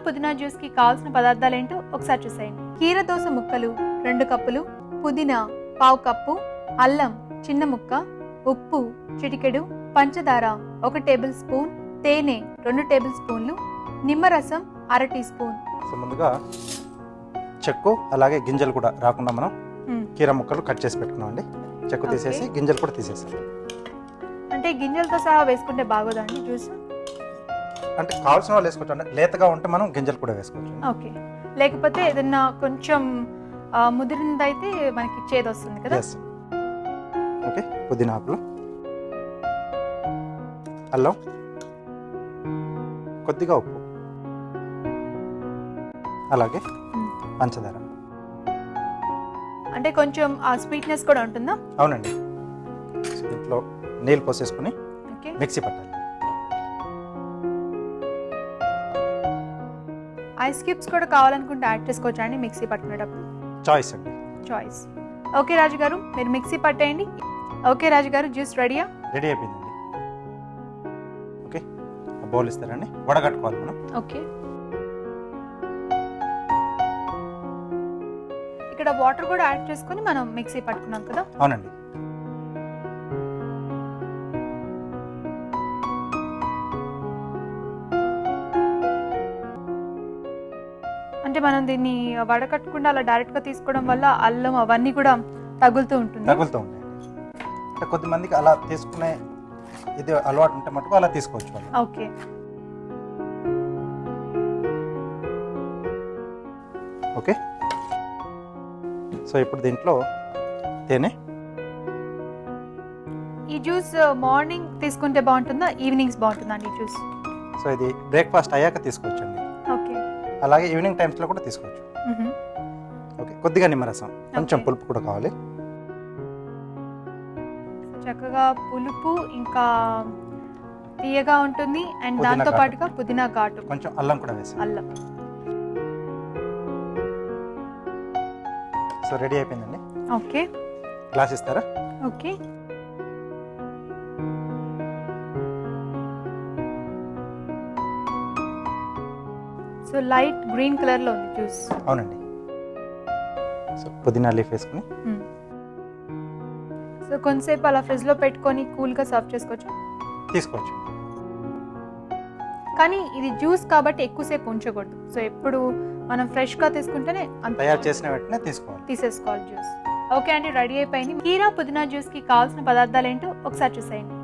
పుదీనా జ్యూస్ కి కావాల్సిన పదార్థాలు ఏంటో ఒకసారి చూసేయండి. కీర దోస ముక్కలు 2 కప్పులు, పుదీనా 1/2 కప్పు, అల్లం చిన్న ముక్క, ఉప్పు చిటికెడు, పంచదార 1 టేబుల్ స్పూన్, తేనె 2 టేబుల్ స్పూన్లు, నిమ్మరసం 1/2 టీ స్పూన్. సో ముందుగా చెక్కు అలాగే గింజలు కూడా రాకుండా మనం కీర ముక్కలు కట్ చేసి పెట్టుకున్నామండి. చెక్కు తీసేసి గింజలు కూడా తీసేసాం. అంటే గింజలతో సహా వేసుకుంటే బాగోదండి జ్యూస్? అంటే కావాల్సిన వాళ్ళు వేసుకోవచ్చు, లేతగా ఉంటే మనం గింజలు కూడా వేసుకోవచ్చు. ఓకే, లేకపోతే ఏదన్నా కొంచెం ముదిరిందైతే మనకి చేదు వస్తుంది కదా. ఓకే, పుదీనా ఆకులు, అల్లం, కొద్దిగా ఉప్పు, అలాగే పంచదార. అంటే కొంచెం ఆ స్వీట్నెస్ కూడా ఉంటుందా? అవునండి. దీంట్లో నీళ్ళు పోసేసుకుని మిక్సీ పట్టాలి. ఐస్ క్యూబ్స్ కూడా కావాలనుకుంటే యాడ్ చేసుకోవచ్చా అండి మిక్సీ పట్టుకునేటప్పుడు? చాయిస్ అండి, చాయిస్. ఓకే రాజు గారు, మీరు మిక్సీ పట్టేయండి. ఓకే రాజు గారు, జ్యూస్ రెడీయా? రెడీ అయిపోయిందండి. ఓకే, బౌల్ ఇస్తారండి, వడగట్టుకోవాలి మనం. ఓకే, ఇక్కడ వాటర్ కూడా యాడ్ చేసుకొని మనం మిక్సీ పట్టుకున్నాం కదా. అవునండి. అంటే మనం దీన్ని వడకట్టకుండా అలా డైరెక్ట్ గా తీసుకోవడం వల్ల అల్లం అవన్నీ కూడా తగులుతూ ఉంటాయండి. అంటే కొద్దిమందికి అలా తీసుకునే ఇది అలవాటు ఉంటే మటుకు అలా తీసుకోవచ్చు వాళ్ళు. Okay, okay. సో ఇప్పుడు దీంట్లో తేనె. ఈ జ్యూస్ మార్నింగ్ తీసుకుంటే బాగుంటుందా, ఈవినింగ్స్ బాగుంటుందా అండి జ్యూస్? సో ఇది బ్రేక్ఫాస్ట్ అయ్యాక తీసుకోవచ్చండి. ఓకే, అలాగే ఈవినింగ్ టైమ్స్లో కూడా తీసుకోవచ్చు. ఓకే, కొద్దిగా నిమ్మరసం, కొంచెం పులుపు కూడా కావాలి. చక్కగా పులుపు ఇంకా తీయగా ఉంటుంది అండ్ దాంతో పాటుగా పుదీనా ఘాటు, కొంచెం అల్లం కూడా వేసి. అల్లం. సో రెడీ అయిపోయిందండి. ఓకే, గ్లాస్ ఇస్తారా? Okay. So light green colour లో ఉంది జ్యూస్. అవునండి. సో పుదీనా లీఫ్ వేసుకుని సో కొంతసేపు అలా ఫ్రిడ్జ్ లో పెట్టుకొని కూల్ గా సర్వ్ చేసుకోవచ్చు. తీసుకోవచ్చు. కానీ ఇది జ్యూస్ కాబట్టి ఎక్కువసేపు ఉంచకూడదు. సో ఎప్పుడు మనం ఫ్రెష్ గా తీసుకుంటేనే తయారు చేసిన వెంటనే తీసేసుకోవాలి జ్యూస్. ఓకే అండి, రెడీ అయిపోయింది. కీరా పుదీనా జ్యూస్ కి కావాల్సిన పదార్థాలు ఏంటో ఒకసారి చూసేయండి.